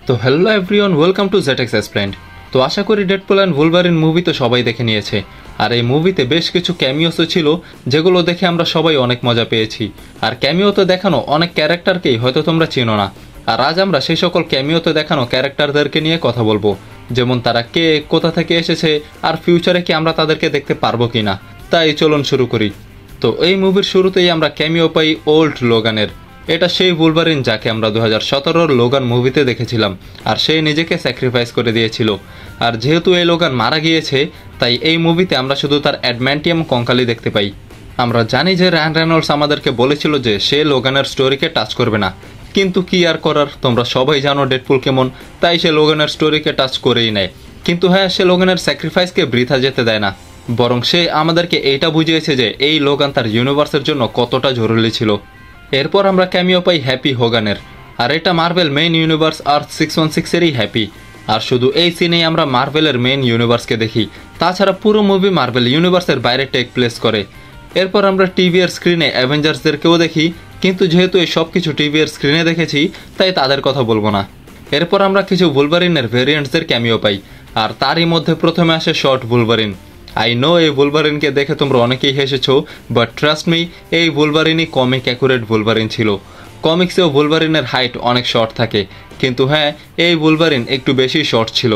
তো hello everyone, welcome to Jetex explained. তো আশা করি ডেডপুল অ্যান্ড উলভারিন মুভি তো সবাই দেখে নিয়েছে, আর এই মুভিতে বেশ কিছু ক্যামিওসও ছিল যেগুলো দেখে আমরা সবাই অনেক মজা পেয়েছি। আর ক্যামিওতে দেখানো অনেক ক্যারেক্টারকেই হয়তো তোমরা চিনো না, আর আজ আমরা সেই সকল ক্যামিওতে দেখানো ক্যারেক্টারদেরকে নিয়ে কথা বলবো, যেমন তারা কে, কোথা থেকে এসেছে, আর ফিউচারে কি আমরা তাদেরকে দেখতে পারবো কিনা। তাই চলুন শুরু করি। তো এই মুভির শুরুতেই আমরা ক্যামিও পাই ওল্ড লোগানের। এটা সেই উলভারিন যাকে আমরা 2017-র লোগান মুভিতে দেখেছিলাম, আর সে নিজেকে স্যাক্রিফাইস করে দিয়েছিল। আর যেহেতু এই লোগান মারা গিয়েছে, তাই এই মুভিতে আমরা শুধু তার অ্যাডম্যান্টিয়াম কঙ্কালি দেখতে পাই। আমরা জানি যে রায়ান রেনল্ডস আমাদেরকে বলেছিল যে সে লোগানের স্টোরিকে টাচ করবে না, কিন্তু কি আর করার, তোমরা সবাই জানো ডেডপুল কেমন, তাই সে লোগানের স্টোরিকে টাচ করেই নেয়। কিন্তু হ্যাঁ, সে লোগানের স্যাক্রিফাইসকে বৃথা যেতে দেয় না, বরং সে আমাদেরকে এইটা বুঝিয়েছে যে এই লোগান তার ইউনিভার্সের জন্য কতটা জরুরি ছিল। এরপর আমরা ক্যামিও পাই হ্যাপি হোগানের, আর এটা মার্ভেল মেইন ইউনিভার্স আর্থ 616-এরই হ্যাপি। আর শুধু এই সিনেই আমরা মার্ভেলের মেইন ইউনিভার্সকে দেখি, তাছাড়া পুরো মুভি মার্ভেল ইউনিভার্সের বাইরে টেক প্লেস করে। এরপর আমরা টিভির স্ক্রিনে অ্যাভেঞ্জার্সদেরকেও দেখি, কিন্তু যেহেতু এই সব কিছু টিভির স্ক্রিনে দেখেছি, তাই তাদের কথা বলবো না। এরপর আমরা কিছু উলভারিনের ভেরিয়েন্টসদের ক্যামিও পাই, আর তারই মধ্যে প্রথমে আসে শর্ট উলভারিন। আই নো এই উলভারিনকে দেখে তোমরা অনেকেই হেসেছো, বাট ট্রাস্ট মি, এই উলভারিনই কমিক অ্যাকুরেট উলভারিন ছিল। কমিক্সেও উলভারিনের হাইট অনেক শর্ট থাকে, কিন্তু হ্যাঁ, এই উলভারিন একটু বেশি শর্ট ছিল।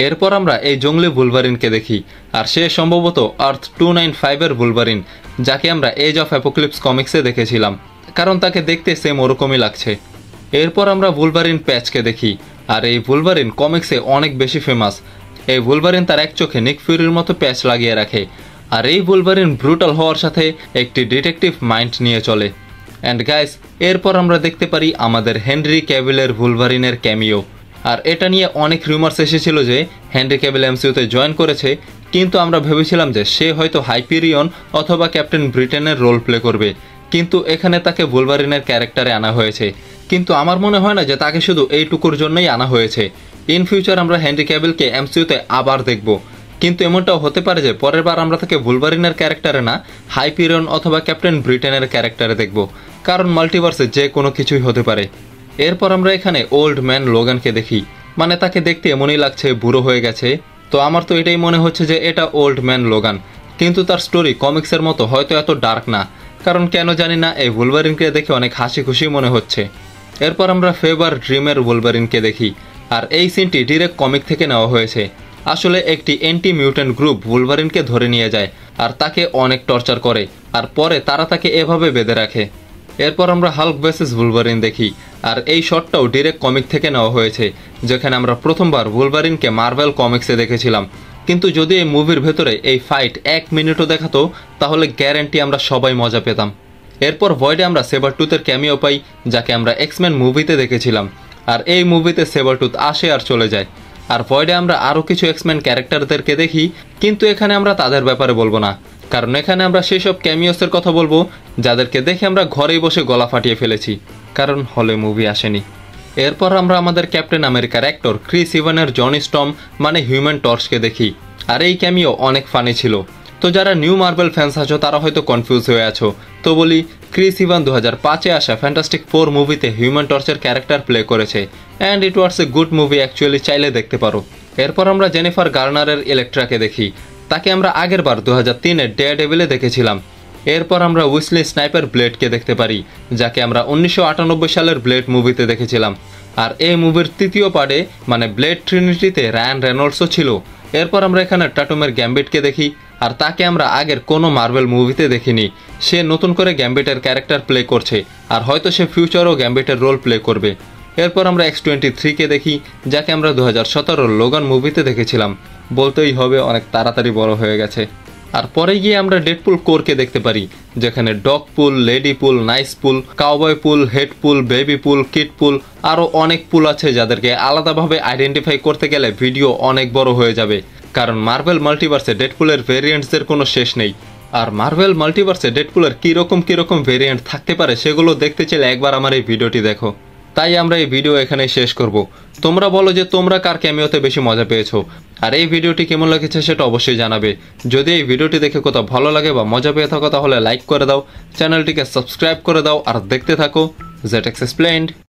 এরপর আমরা এই জঙ্গলি উলভারিনকে দেখি, আর সে সম্ভবত আর্থ 295-এর উলভারিন, যাকে আমরা এজ অফ অ্যাপোক্লিপস কমিক্সে দেখেছিলাম, কারণ তাকে দেখতে সেম ওরকমই লাগছে। এরপর আমরা উলভারিন প্যাচকে দেখি, আর এই উলভারিন কমিক্সে অনেক বেশি ফেমাস। এই উলভারিন তার এক চোখে নিক ফিউরির মতো প্যাচ লাগিয়ে রাখে, আর এই উলভারিন ব্রুটাল হওয়ার সাথে একটি ডিটেকটিভ মাইন্ড নিয়ে চলে। অ্যান্ড গাইস, এরপর আমরা দেখতে পারি আমাদের হেনরি ক্যাভিলের উলভারিনের ক্যামিও। আর এটা নিয়ে অনেক রিউমার্স এসেছিল যে হেনরি ক্যাভিল এমসিইউতে জয়েন করেছে, কিন্তু আমরা ভেবেছিলাম যে সে হয়তো হাইপেরিয়ন অথবা ক্যাপ্টেন ব্রিটেনের রোল প্লে করবে, কিন্তু এখানে তাকে উলভারিনের ক্যারেক্টারে আনা হয়েছে। কিন্তু আমার মনে হয় না যে তাকে শুধু এইটুকুর জন্যই আনা হয়েছে। ইন ফিউচার আমরা হেনরি ক্যাভিলকে এমসিইউতে আবার দেখব, কিন্তু এমনটাও হতে পারে যে পরের বার আমরা তাকে উলভারিনের ক্যারেক্টারে না, হাইপেরিয়ন অথবা ক্যাপ্টেন ব্রিটেনের ক্যারেক্টারে দেখব, কারণ মাল্টিভার্সে যে কোনো কিছুই হতে পারে। এরপর আমরা এখানে ওল্ড ম্যান লোগানকে দেখি, মানে তাকে দেখতে এমনই লাগছে বুড়ো হয়ে গেছে। তো আমার তো এটাই মনে হচ্ছে যে এটা ওল্ড ম্যান লোগান, কিন্তু তার স্টোরি কমিক্সের মতো হয়তো এত ডার্ক না, কারণ কেন জানি না এই উলভারিনকে দেখে অনেক হাসি খুশি মনে হচ্ছে। এরপর আমরা ফেভার ড্রিমের উলভারিনকে দেখি, আর এই সিনটি ডিরেক্ট কমিক থেকে নেওয়া হয়েছে। আসলে একটি অ্যান্টি মিউট্যান্ট গ্রুপ উলভারিনকে ধরে নিয়ে যায়, আর তাকে অনেক টর্চার করে, আর পরে তারা তাকে এভাবে বেঁধে রাখে। এরপর আমরা হাল্ক ভার্সেস উলভারিন দেখি, আর এই শটটাও ডিরেক্ট কমিক থেকে নেওয়া হয়েছে, যেখানে আমরা প্রথমবার উলভারিনকে মার্ভেল কমিক্সে দেখেছিলাম। কিন্তু যদি এই মুভির ভেতরে এই ফাইট 1 মিনিটও দেখাতো, তাহলে গ্যারান্টি আমরা সবাই মজা পেতাম। এরপর ভয়েডে আমরা সেবারটুথের ক্যামিও পাই, যাকে আমরা এক্সম্যান মুভিতে দেখেছিলাম। আর এই মুভিতে সেবারটুথ আসে আর চলে যায়। আর ভয়েডে আমরা আরও কিছু এক্সম্যান ক্যারেক্টারদেরকে দেখি, কিন্তু এখানে আমরা তাদের ব্যাপারে বলবো না, কারণ এখানে আমরা সেই সব ক্যামিওসের কথা বলবো যাদেরকে দেখে আমরা ঘরেই বসে গলা ফাটিয়ে ফেলেছি, কারণ হলে মুভি আসেনি। এরপর আমরা আমাদের ক্যাপ্টেন আমেরিকার অ্যাক্টর ক্রিস ইভানের জনি স্টর্ম মানে হিউম্যান টর্চকে দেখি, আর এই ক্যামিও অনেক ফানি ছিল। তো যারা নিউ মার্বেল ফ্যান্স আছো তারা হয়তো কনফিউজ হয়ে আছো, তো বলি, ক্রিস ইভান 2005-এ আসা ফ্যান্টাস্টিক 4 মুভিতে হিউম্যান টর্চের ক্যারেক্টার প্লে করেছে, and it was a good movie actually, চাইলে দেখতে পারো। এরপর আমরা জেনিফার গার্নারের ইলেকট্রাকে দেখি, তাকে আমরা আগের বার 2003-এর ডেয়ারডেভিলে দেখেছিলাম। এরপর আমরা উইসলি স্নাইপার ব্লেডকে দেখতে পারি, যাকে আমরা 1998 সালের ব্লেড মুভিতে দেখেছিলাম। আর এই মুভির তৃতীয় পার্টে মানে ব্লেড ট্রিনিটিতে রায়ান রেনল্ডসও ছিল। এরপর আমরা এখানে টাটুমের গ্যাম্বিটকে দেখি, আর তাকে আমরা আগের কোনো মার্ভেল মুভিতে দেখিনি। সে নতুন করে গ্যাম্বিটের ক্যারেক্টার প্লে করছে, আর হয়তো সে ফিউচারও গ্যাম্বিটের রোল প্লে করবে। এরপর আমরা X-23-কে দেখি, যাকে আমরা 2017-র লোগান মুভিতে দেখেছিলাম। বলতেই হবে অনেক তাড়াতাড়ি বড় হয়ে গেছে। আর পরে গিয়ে আমরা ডেডপুল কোরকে দেখতে পারি, যেখানে ডগ পুল, লেডি পুল, নাইস পুল, কাউবয় পুল, হেড পুল, বেবি পুল, কিড পুল, আরও অনেক পুল আছে যাদেরকে আলাদাভাবে আইডেন্টিফাই করতে গেলে ভিডিও অনেক বড় হয়ে যাবে, কারণ মার্ভেল মাল্টিভার্সে ডেডপুলের ভেরিয়েন্টসদের কোনো শেষ নেই। আর মার্ভেল মাল্টিভার্সে ডেডপুলের কীরকম ভেরিয়েন্ট থাকতে পারে সেগুলো দেখতে চাইলে একবার আমার এই ভিডিওটি দেখো। তাই আমরা এই ভিডিও এখানে শেষ করব। তোমরা বলো যে তোমরা কার ক্যামিওতে বেশি মজা পেয়েছো, আর এই ভিডিওটি কেমন লেগেছে সেটা অবশ্যই জানাবে। যদি এই ভিডিওটি দেখে কোথাও ভালো লাগে বা মজা পেয়ে থাকো তাহলে লাইক করে দাও, চ্যানেলটিকে সাবস্ক্রাইব করে দাও, আর দেখতে থাকো জেটেক্স এক্সপ্লেইনড।